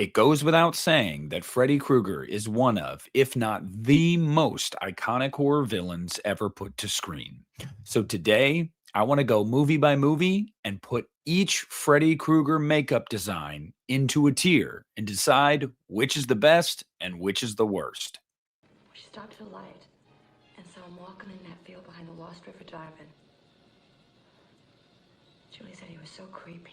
It goes without saying that Freddy Krueger is one of, if not the most iconic horror villains ever put to screen. So today, I want to go movie by movie and put each Freddy Krueger makeup design into a tier and decide which is the best and which is the worst. She stopped at a light and saw him walking in that field behind the Lost River Drive-In. Julie said he was so creepy.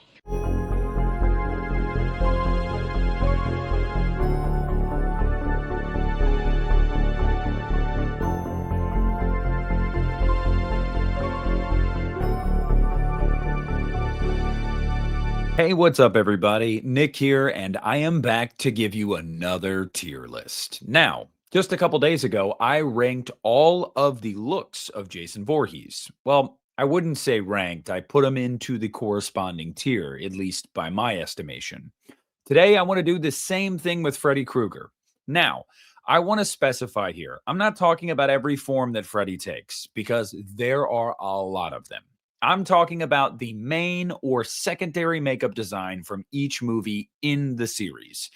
Hey, what's up, everybody? Nick here, and I am back to give you another tier list. Now, just a couple days ago, I ranked all of the looks of Jason Voorhees. Well, I wouldn't say ranked, I put them into the corresponding tier, at least by my estimation. Today, I want to do the same thing with Freddy Krueger. Now, I want to specify here, I'm not talking about every form that Freddy takes, because there are a lot of them. I'm talking about the main or secondary makeup design from each movie in the series.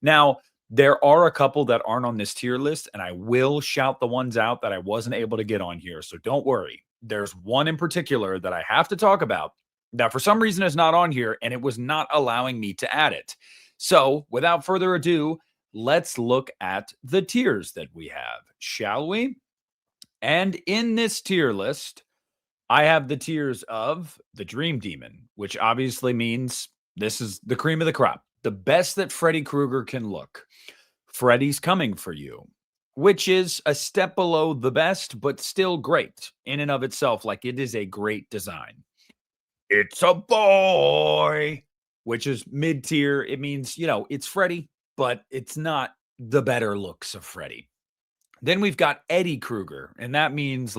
Now, there are a couple that aren't on this tier list, and I will shout the ones out that I wasn't able to get on here. So don't worry. There's one in particular that I have to talk about that for some reason is not on here, and it was not allowing me to add it. So without further ado, let's look at the tiers that we have, shall we? And in this tier list, I have the tiers of the Dream Demon, which obviously means this is the cream of the crop, the best that Freddy Krueger can look. Freddy's Coming for You, which is a step below the best, but still great in and of itself. Like, it is a great design. It's a Boy, which is mid tier. It means, it's Freddy, but it's not the better looks of Freddy. Then we've got Eddie Krueger, and that means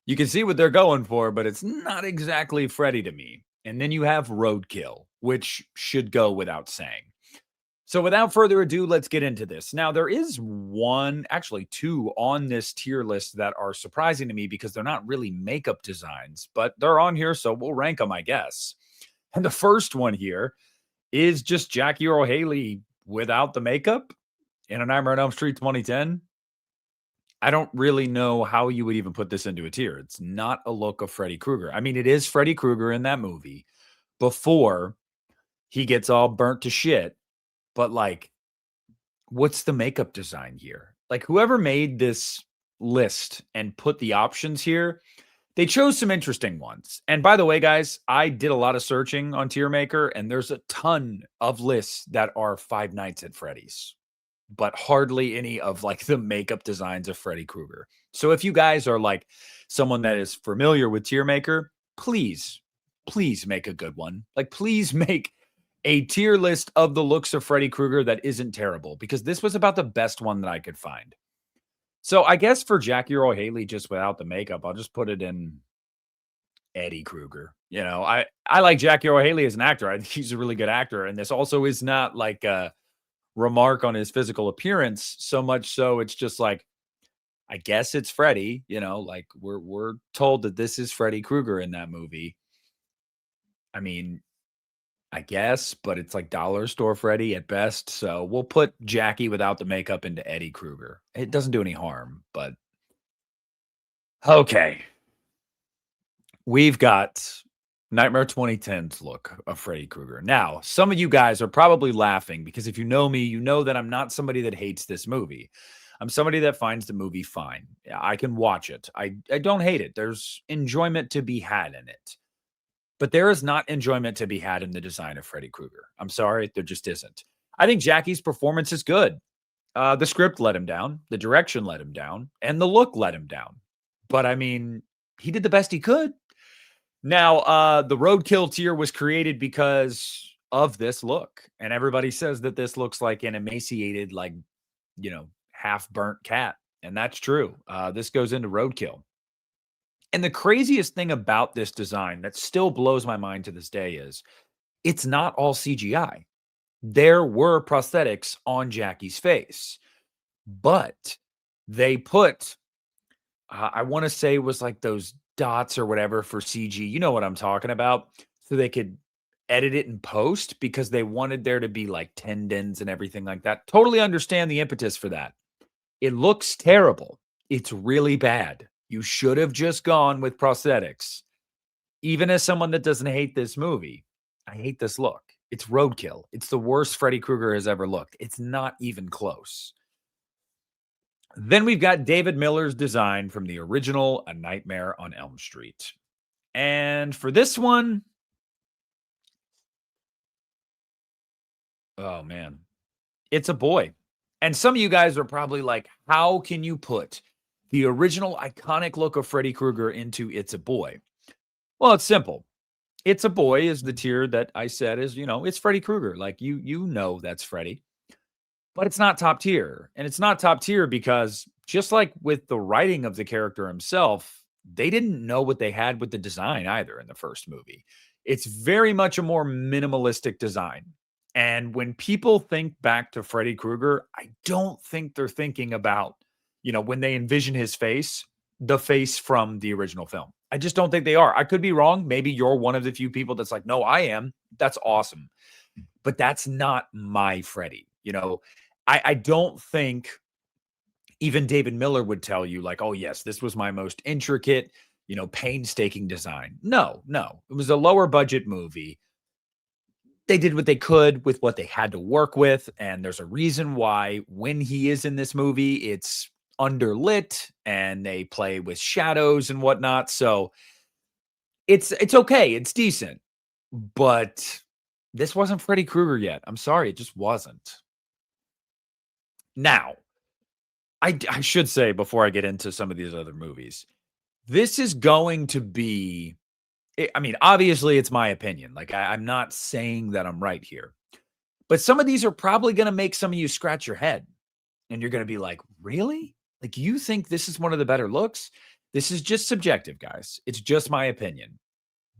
you can see what they're going for, but it's not exactly Freddy to me. And then you have Roadkill, which should go without saying. So without further ado, let's get into this. Now, there is actually two on this tier list that are surprising to me because they're not really makeup designs, but they're on here, so we'll rank them, I guess. And the first one here is just Jackie Earle Haley without the makeup in A Nightmare on Elm Street 2010. I don't really know how you would even put this into a tier. It's not a look of Freddy Krueger. I mean, it is Freddy Krueger in that movie before he gets all burnt to shit. But what's the makeup design here? Whoever made this list and put the options here, they chose some interesting ones. And by the way, guys, I did a lot of searching on Tier Maker, and there's a ton of lists that are Five Nights at Freddy's, but hardly any of the makeup designs of Freddy Krueger. So if you guys are someone that is familiar with Tier Maker, please make a good one. Please make a tier list of the looks of Freddy Krueger that isn't terrible, because this was about the best one that I could find. So I guess for Jackie Earle Haley, just without the makeup, I'll just put it in Eddie Krueger. I like Jackie Earle Haley as an actor. I think he's a really good actor. And this also is not a remark on his physical appearance so much, so it's just I guess it's Freddy, we're told that this is Freddy Krueger in that movie. I mean, I guess, but it's dollar store Freddy at best, so we'll put Jackie without the makeup into Eddie Krueger. It doesn't do any harm, but okay. We've got Nightmare 2010's look of Freddy Krueger. Now, some of you guys are probably laughing because if you know me, you know that I'm not somebody that hates this movie. I'm somebody that finds the movie fine. I can watch it. I don't hate it. There's enjoyment to be had in it. But there is not enjoyment to be had in the design of Freddy Krueger. I'm sorry, there just isn't. I think Jackie's performance is good. The script let him down. The direction let him down. And the look let him down. But I mean, he did the best he could. Now, the Roadkill tier was created because of this look. And everybody says that this looks like an emaciated, half-burnt cat. And that's true. This goes into Roadkill. And the craziest thing about this design that still blows my mind to this day is it's not all CGI. There were prosthetics on Jackie's face, but they put, I want to say it was those dots or whatever for CG. You know what I'm talking about. So they could edit it in post because they wanted there to be like tendons and everything like that. Totally understand the impetus for that. It looks terrible. It's really bad. You should have just gone with prosthetics. Even as someone that doesn't hate this movie, I hate this look. It's roadkill. It's the worst Freddy Krueger has ever looked. It's not even close. Then we've got David Miller's design from the original A Nightmare on Elm Street. And for this one, oh man, it's a boy. And some of you guys are probably like, how can you put the original iconic look of Freddy Krueger into It's a Boy? Well, it's simple. It's a Boy is the tier that I said is, it's Freddy Krueger. Like you know that's Freddy. But it's not top tier. And it's not top tier because just like with the writing of the character himself, they didn't know what they had with the design either in the first movie. It's very much a more minimalistic design. And when people think back to Freddy Krueger, I don't think they're thinking about, when they envision his face, the face from the original film. I just don't think they are. I could be wrong. Maybe you're one of the few people that's like, no, I am. That's awesome. But that's not my Freddy. I don't think even David Miller would tell you like, oh yes, this was my most intricate, painstaking design. No. It was a lower budget movie. They did what they could with what they had to work with. And there's a reason why when he is in this movie, it's underlit and they play with shadows and whatnot. So it's okay. It's decent. But this wasn't Freddy Krueger yet. I'm sorry. It just wasn't. Now, I should say before I get into some of these other movies, this is going to be, I mean, obviously it's my opinion. Like I'm not saying that I'm right here, but some of these are probably going to make some of you scratch your head and you're going to be like, really? Like you think this is one of the better looks? This is just subjective, guys. It's just my opinion.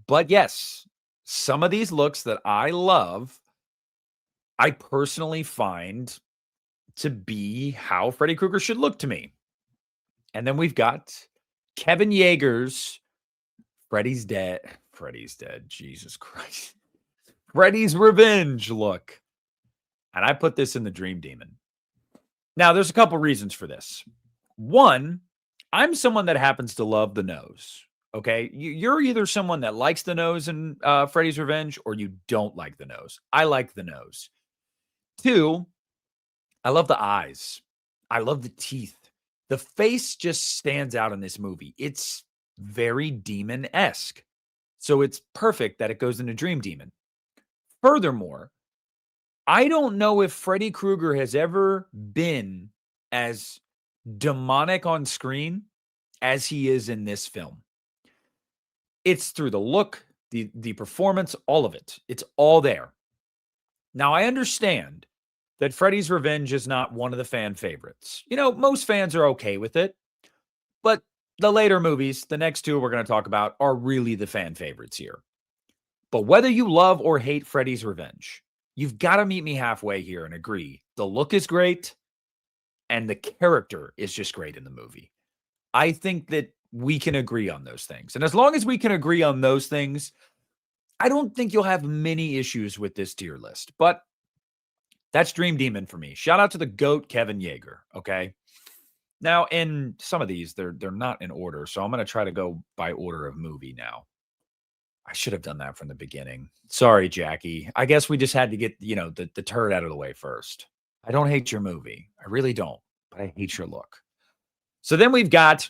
But yes, some of these looks that I love, I personally find to be how Freddy Krueger should look to me. And then we've got Kevin Yeager's Freddy's Dead. Freddy's Dead. Jesus Christ. Freddy's Revenge look. And I put this in the Dream Demon. Now, there's a couple reasons for this. One, I'm someone that happens to love the nose. Okay. You're either someone that likes the nose in Freddy's Revenge or you don't like the nose. I like the nose. Two, I love the eyes. I love the teeth. The face just stands out in this movie. It's very demon-esque. So it's perfect that it goes into Dream Demon. Furthermore, I don't know if Freddy Krueger has ever been as demonic on screen as he is in this film. It's through the look, the performance, all of it. It's all there. Now, I understand that Freddy's Revenge is not one of the fan favorites. Most fans are okay with it, but the later movies, the next two we're going to talk about, are really the fan favorites here. But whether you love or hate Freddy's Revenge, you've got to meet me halfway here and agree. The look is great, and the character is just great in the movie. I think that we can agree on those things. And as long as we can agree on those things, I don't think you'll have many issues with this tier list. But that's Dream Demon for me. Shout out to the GOAT, Kevin Yeager. Okay. Now, in some of these, they're not in order. So I'm going to try to go by order of movie now. I should have done that from the beginning. Sorry, Jackie. I guess we just had to get, the turd out of the way first. I don't hate your movie. I really don't. But I hate your look. So then we've got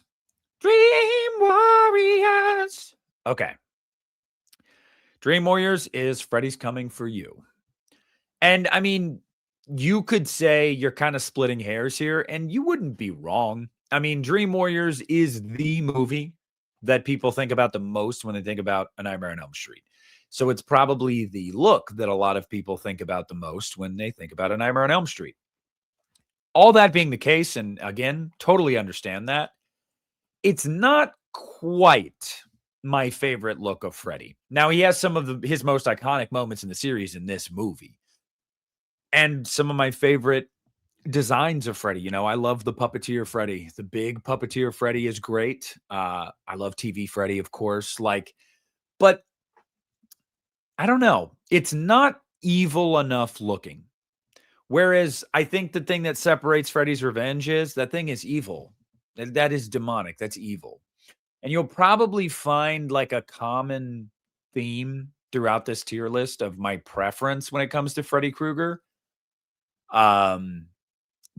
Dream Warriors. Okay. Dream Warriors is Freddy's Coming for You. And I mean, you could say you're kind of splitting hairs here, and you wouldn't be wrong. I mean, Dream Warriors is the movie that people think about the most when they think about A Nightmare on Elm Street. So it's probably the look that a lot of people think about the most when they think about A Nightmare on Elm Street. All that being the case, and again, totally understand that, it's not quite my favorite look of Freddy. Now, he has some of his most iconic moments in the series in this movie. And some of my favorite designs of Freddy. I love the puppeteer Freddy. The big puppeteer Freddy is great. I love TV Freddy, of course. But I don't know. It's not evil enough looking. Whereas I think the thing that separates Freddy's Revenge is that thing is evil. That is demonic. That's evil. And you'll probably find like a common theme throughout this tier list of my preference when it comes to Freddy Krueger. But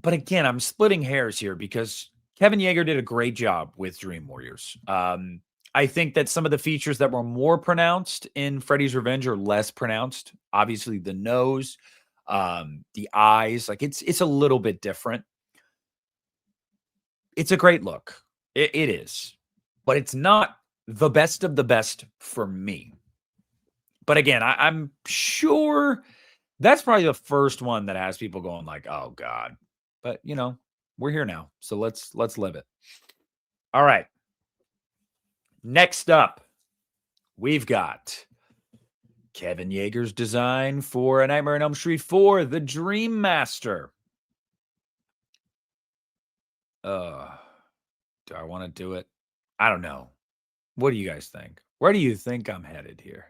again, I'm splitting hairs here because Kevin Yeager did a great job with Dream Warriors. I think that some of the features that were more pronounced in Freddy's Revenge are less pronounced. Obviously, the nose, the eyes, like it's a little bit different. It's a great look. It is, but it's not the best of the best for me. But again, I'm sure that's probably the first one that has people going like, "Oh God," but we're here now, so let's live it. All right. Next up, we've got Kevin Yeager's design for A Nightmare on Elm Street 4, The Dream Master. Do I want to do it? I don't know. What do you guys think? Where do you think I'm headed here?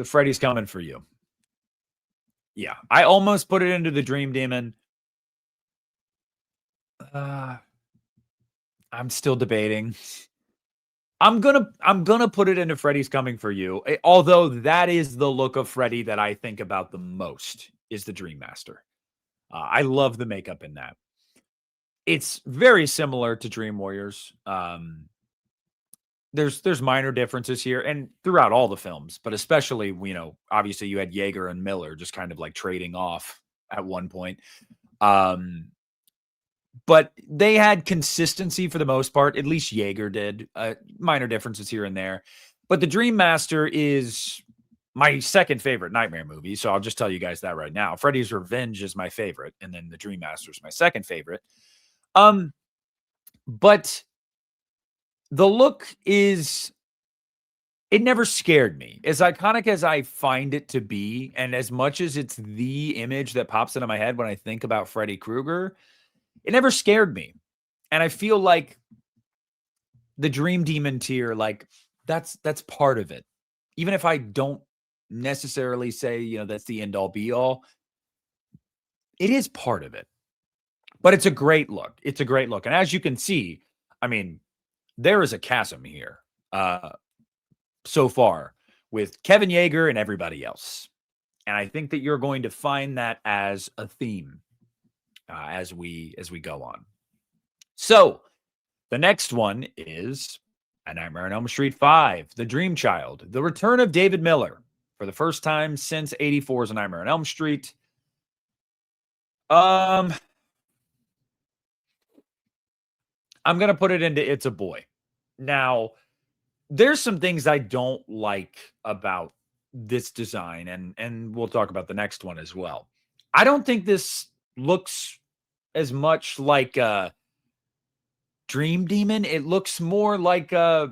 Freddy's coming for you. Yeah, I almost put it into the Dream Demon. I'm still debating. I'm gonna put it into Freddy's Coming for You. Although that is the look of Freddy that I think about the most is the Dream Master. I love the makeup in that. It's very similar to Dream Warriors. There's minor differences here and throughout all the films, but especially, obviously you had Yeager and Miller just kind of like trading off at one point. But they had consistency for the most part. At least Yeager did. Minor differences here and there. But The Dream Master is my second favorite Nightmare movie. So I'll just tell you guys that right now. Freddy's Revenge is my favorite. And then The Dream Master is my second favorite. But the look is, it never scared me. As iconic as I find it to be, and as much as it's the image that pops into my head when I think about Freddy Krueger, it never scared me. And I feel like the Dream Demon tier, like that's part of it. Even if I don't necessarily say, that's the end all be all, it is part of it. But it's a great look. It's a great look. And as you can see, I mean, there is a chasm here so far with Kevin Yeager and everybody else. And I think that you're going to find that as a theme as we go on. So the next one is A Nightmare on Elm Street 5, The Dream Child, the return of David Miller for the first time since 84's A Nightmare on Elm Street. I'm going to put it into It's a Boy. Now, there's some things I don't like about this design, and we'll talk about the next one as well. I don't think this looks as much like a Dream Demon. It looks more like I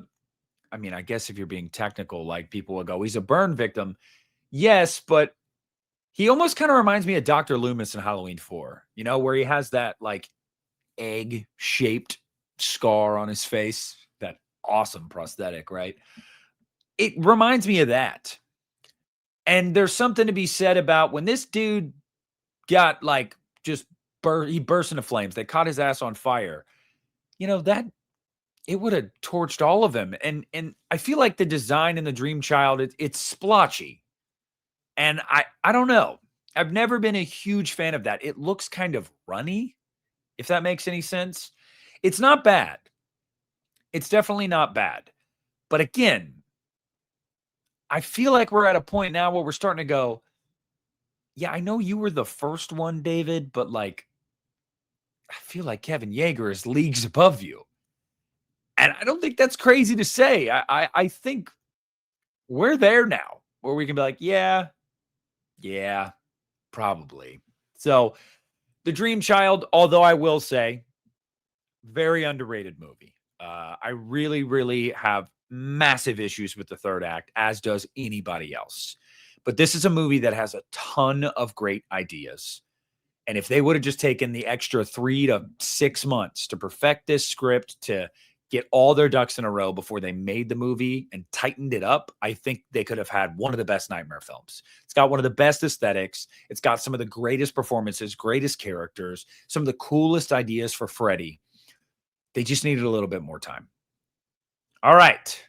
guess if you're being technical, like people will go, he's a burn victim. Yes, but he almost kind of reminds me of Dr. Loomis in Halloween 4, where he has that like egg-shaped scar on his face, that awesome prosthetic, right? It reminds me of that. And there's something to be said about when this dude got like he burst into flames. They caught his ass on fire. That it would have torched all of them. And I feel like the design in the Dream Child, it's splotchy. And I don't know. I've never been a huge fan of that. It looks kind of runny, if that makes any sense. It's not bad. It's definitely not bad. But again, I feel like we're at a point now where we're starting to go, yeah, I know you were the first one, David, but like, I feel like Kevin Yeager is leagues above you. And I don't think that's crazy to say. I think we're there now where we can be like, yeah, probably. So The Dream Child, although I will say, very underrated movie. I really, really have massive issues with the third act, as does anybody else. But this is a movie that has a ton of great ideas. And if they would have just taken the extra 3 to 6 months to perfect this script, to get all their ducks in a row before they made the movie and tightened it up, I think they could have had one of the best Nightmare films. It's got one of the best aesthetics. It's got some of the greatest performances, greatest characters, some of the coolest ideas for Freddy. They just needed a little bit more time. All right.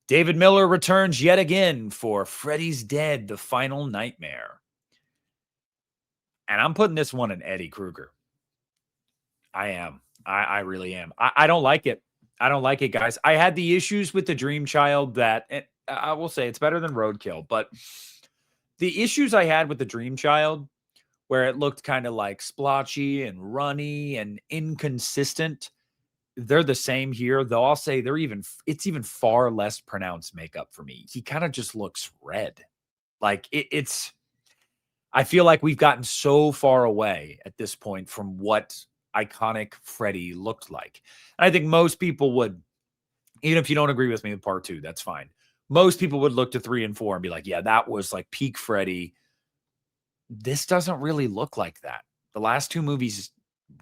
David Miller returns yet again for Freddy's Dead, The Final Nightmare. And I'm putting this one in Eddie Krueger. I am. I really am. I don't like it. I don't like it, guys. I had the issues with the Dream Child that I will say it's better than Roadkill, but the issues I had with the Dream Child, where it looked kind of like splotchy and runny and inconsistent, they're the same here, though I'll say it's even far less pronounced makeup for me. He kind of just looks red. Like it's I feel like we've gotten so far away at this point from what iconic Freddy looked like. And I think most people would, even if you don't agree with me with part 2, that's fine. Most people would look to 3 and 4 and be like, yeah, that was like peak Freddy. This doesn't really look like that. The last 2 movies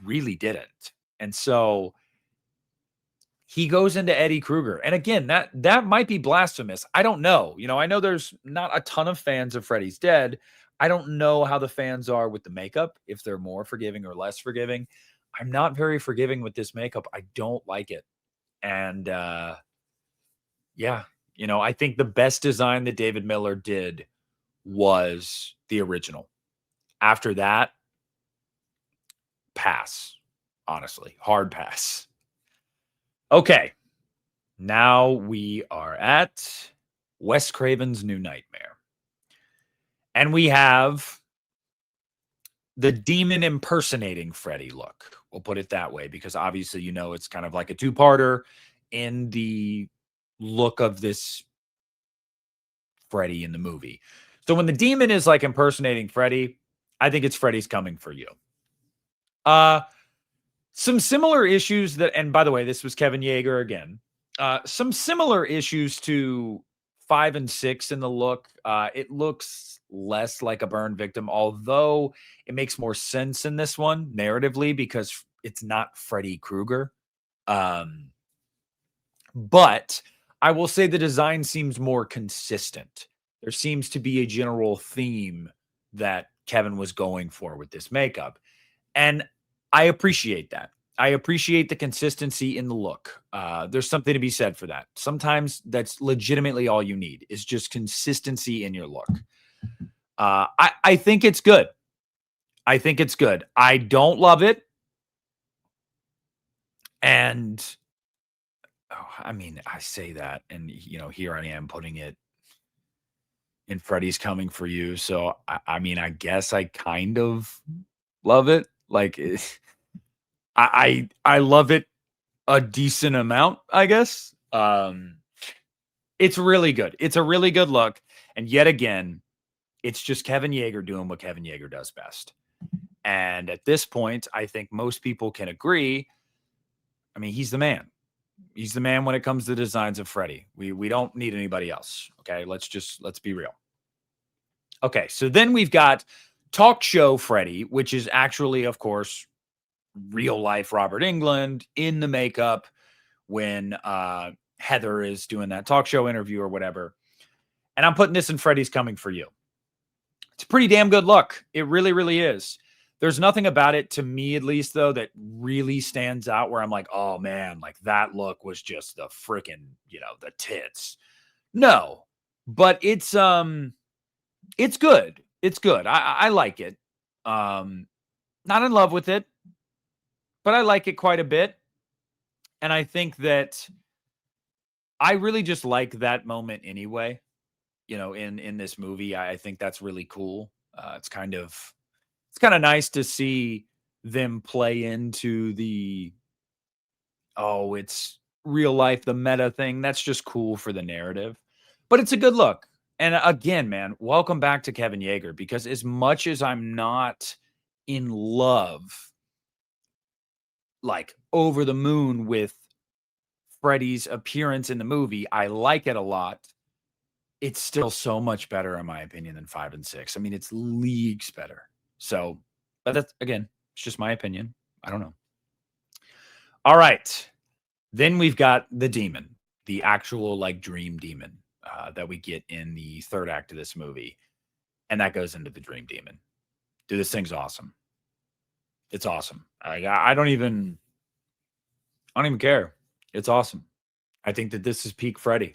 really didn't. And so he goes into Eddie Krueger. And again, that might be blasphemous. I don't know. I know there's not a ton of fans of Freddy's Dead. I don't know how the fans are with the makeup, if they're more forgiving or less forgiving. I'm not very forgiving with this makeup. I don't like it. And yeah, I think the best design that David Miller did was the original. After that, pass. Honestly, hard pass. Okay. Now we are at Wes Craven's New Nightmare. And we have the demon impersonating Freddy look. We'll put it that way, because obviously, it's kind of like a 2-parter in the look of this Freddy in the movie. So when the demon is like impersonating Freddy, I think it's Freddy's Coming for You. Some similar issues and by the way, this was Kevin Yeager again. Some similar issues to 5 and 6 in the look. It looks less like a burn victim, although it makes more sense in this one narratively because it's not Freddy Krueger. But I will say the design seems more consistent. There seems to be a general theme that Kevin was going for with this makeup. And I appreciate that. I appreciate the consistency in the look. There's something to be said for that. Sometimes that's legitimately all you need is just consistency in your look. I think it's good. I think it's good. I don't love it. And I say that, and here I am putting it in Freddy's Coming for You. So I guess I kind of love it. Like I love it a decent amount, I guess. It's really good. It's a really good look. And yet again, it's just Kevin Yeager doing what Kevin Yeager does best. And at this point, I think most people can agree. He's the man. He's the man when it comes to designs of Freddy. We don't need anybody else. Okay, let's be real. Okay, so then we've got Talk Show Freddy, which is actually, of course, real life Robert Englund in the makeup when Heather is doing that talk show interview or whatever. And I'm putting this in Freddy's Coming for You. It's a pretty damn good look. It really, really is. There's nothing about it, to me at least, though, that really stands out where I'm like, oh man, like that look was just the freaking, the tits. No, but it's good. It's good. I like it. Not in love with it, but I like it quite a bit. And I think that I really just like that moment anyway, in this movie. I think that's really cool. It's kind of nice to see them play into it's real life, the meta thing. That's just cool for the narrative. But it's a good look. And again, man, welcome back to Kevin Yeager, because as much as I'm not in love, like over the moon with Freddy's appearance in the movie, I like it a lot. It's still so much better, in my opinion, than 5 and 6. It's leagues better. So, but that's, again, it's just my opinion. I don't know. All right. Then we've got the demon, the actual like dream demon that we get in the third act of this movie. And that goes into the dream demon. Dude, this thing's awesome. It's awesome. I don't even care. It's awesome. I think that this is peak Freddy.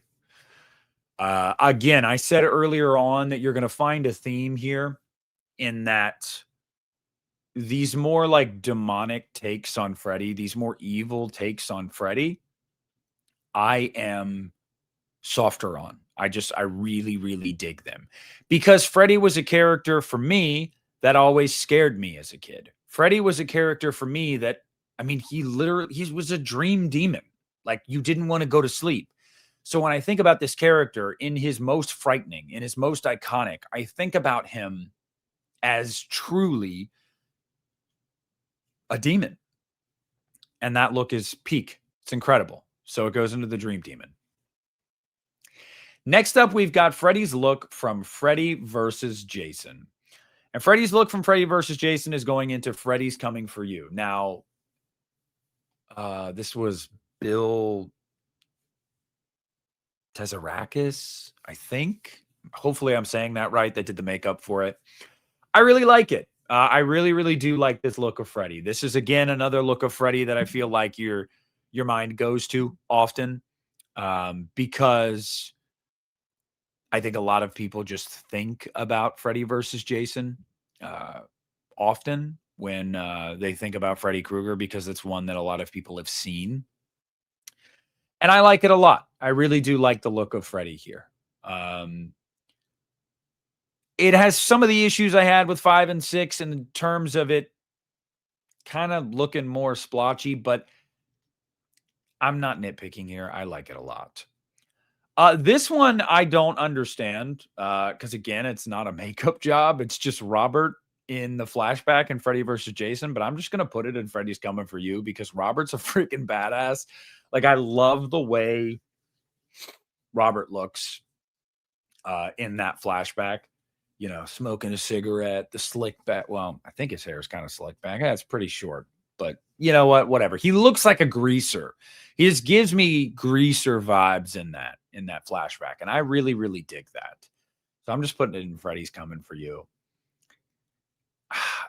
Again, I said earlier on that you're going to find a theme here in that these more like demonic takes on Freddy, these more evil takes on Freddy, I am softer on. I really, really dig them because Freddy was a character for me that always scared me as a kid. Freddy was a character for me that, I mean, he was a dream demon. Like you didn't want to go to sleep. So when I think about this character in his most frightening, in his most iconic, I think about him as truly a demon. And that look is peak. It's incredible. So it goes into the dream demon. Next up, we've got Freddy's look from Freddy versus Jason. And Freddy's look from Freddy versus Jason is going into Freddy's Coming for You. Now, this was Bill Tezarakis, I think. Hopefully, I'm saying that right. That did the makeup for it. I really like it. I really, really do like this look of Freddy. This is again another look of Freddy that I feel like your mind goes to often because I think a lot of people just think about Freddy versus Jason often when they think about Freddy Krueger because it's one that a lot of people have seen. And I like it a lot. I really do like the look of Freddy here. It has some of the issues I had with 5 and 6 in terms of it kind of looking more splotchy, but I'm not nitpicking here. I like it a lot. This one I don't understand because again, it's not a makeup job. It's just Robert in the flashback in Freddy versus Jason, but I'm just gonna put it in Freddy's Coming for You because Robert's a freaking badass. Like I love the way Robert looks in that flashback. You know, smoking a cigarette, the slick back. Well, I think his hair is kind of slick back. It's pretty short, but you know what? Whatever. He looks like a greaser. He just gives me greaser vibes in that flashback, and I really, really dig that. So I'm just putting it in Freddy's Coming for You.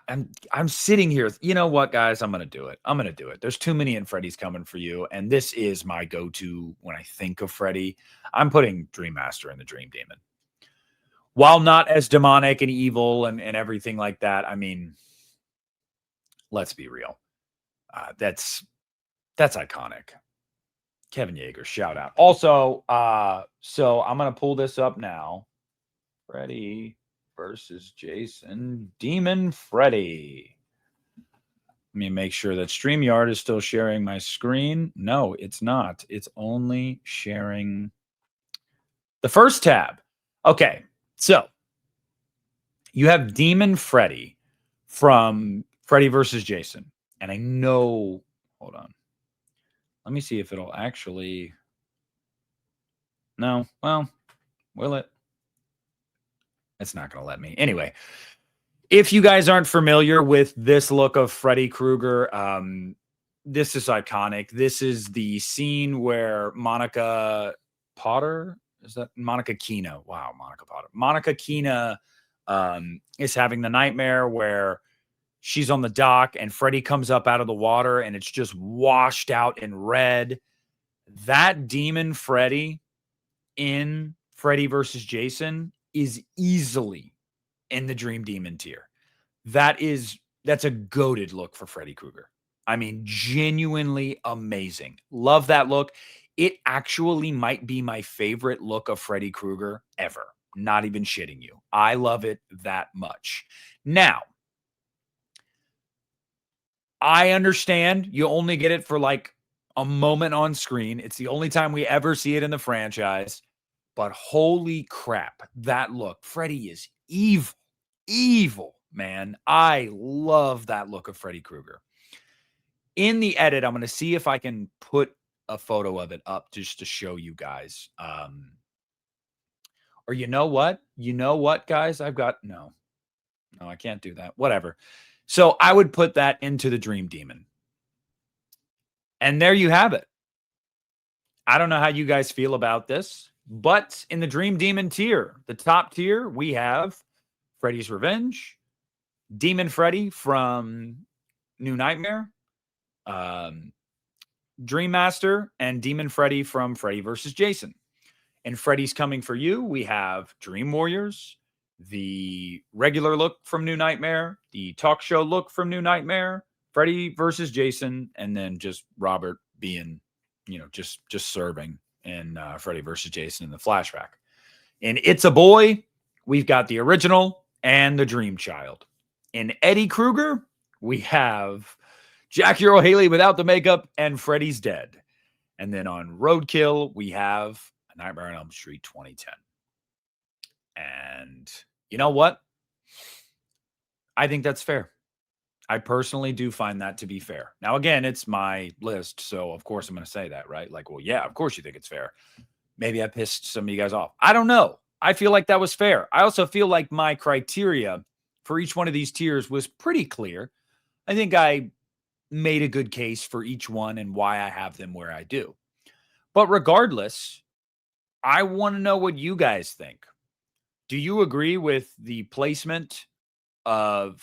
I'm sitting here. You know what, guys? I'm gonna do it. I'm gonna do it. There's too many in Freddy's Coming for You, and this is my go-to when I think of Freddy. I'm putting Dream Master in the Dream Demon. While not as demonic and evil and everything like that, I mean, let's be real. That's iconic. Kevin Yeager, shout out. Also, so I'm gonna pull this up now. Freddy versus Jason, Demon Freddy. Let me make sure that StreamYard is still sharing my screen. No, it's not. It's only sharing the first tab. Okay, so you have Demon Freddy from Freddy versus Jason. And I know, hold on. Let me see if it'll actually. No, well, will it? It's not going to let me. Anyway, if you guys aren't familiar with this look of Freddy Krueger, this is iconic. This is the scene where Monica Potter, is that Monica Keena? Wow, Monica Potter. Monica Keena is having the nightmare where she's on the dock and Freddy comes up out of the water and it's just washed out in red. That demon Freddy in Freddy versus Jason is easily in the Dream Demon tier. That's a goated look for Freddy Krueger. I mean, genuinely amazing. Love that look. It actually might be my favorite look of Freddy Krueger ever. Not even shitting you. I love it that much. Now, I understand you only get it for like a moment on screen. It's the only time we ever see it in the franchise. But holy crap, that look. Freddy is evil. Evil, man. I love that look of Freddy Krueger. In the edit, I'm going to see if I can put a photo of it up just to show you guys. Or you know what? You know what, guys? No, I can't do that. Whatever. So I would put that into the Dream Demon. And there you have it. I don't know how you guys feel about this, but in the Dream Demon tier, the top tier, we have Freddy's Revenge, Demon Freddy from New Nightmare, um, Dream Master, and Demon Freddy from Freddy vs. Jason. In Freddy's Coming for You, we have Dream Warriors, the regular look from New Nightmare, the talk show look from New Nightmare, Freddy versus Jason, and then just Robert being, just serving in Freddy versus Jason in the flashback. In It's a Boy, we've got the original and the Dream Child. In Eddie Krueger, we have Jackie Earle Haley without the makeup and Freddy's Dead. And then on Roadkill, we have Nightmare on Elm Street 2010. And you know what? I think that's fair. I personally do find that to be fair. Now, again, it's my list, so of course I'm going to say that, right? Like, well, yeah, of course you think it's fair. Maybe I pissed some of you guys off. I don't know. I feel like that was fair. I also feel like my criteria for each one of these tiers was pretty clear. I think I made a good case for each one and why I have them where I do. But regardless, I want to know what you guys think. Do you agree with the placement of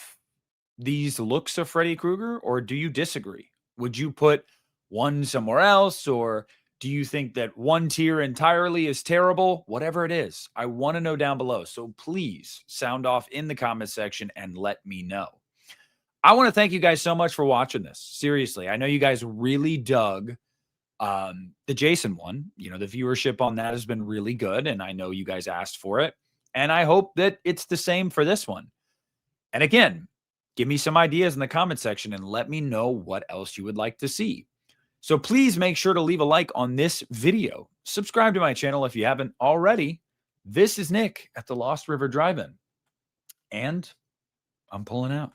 these looks of Freddy Krueger, or do you disagree? Would you put one somewhere else, or do you think that one tier entirely is terrible? Whatever it is, I want to know down below. So please sound off in the comment section and let me know. I want to thank you guys so much for watching this. Seriously, I know you guys really dug the Jason one. The viewership on that has been really good, and I know you guys asked for it, and I hope that it's the same for this one. And again, give me some ideas in the comment section and let me know what else you would like to see. So please make sure to leave a like on this video. Subscribe to my channel if you haven't already. This is Nick at the Lost River Drive-In, and I'm pulling out.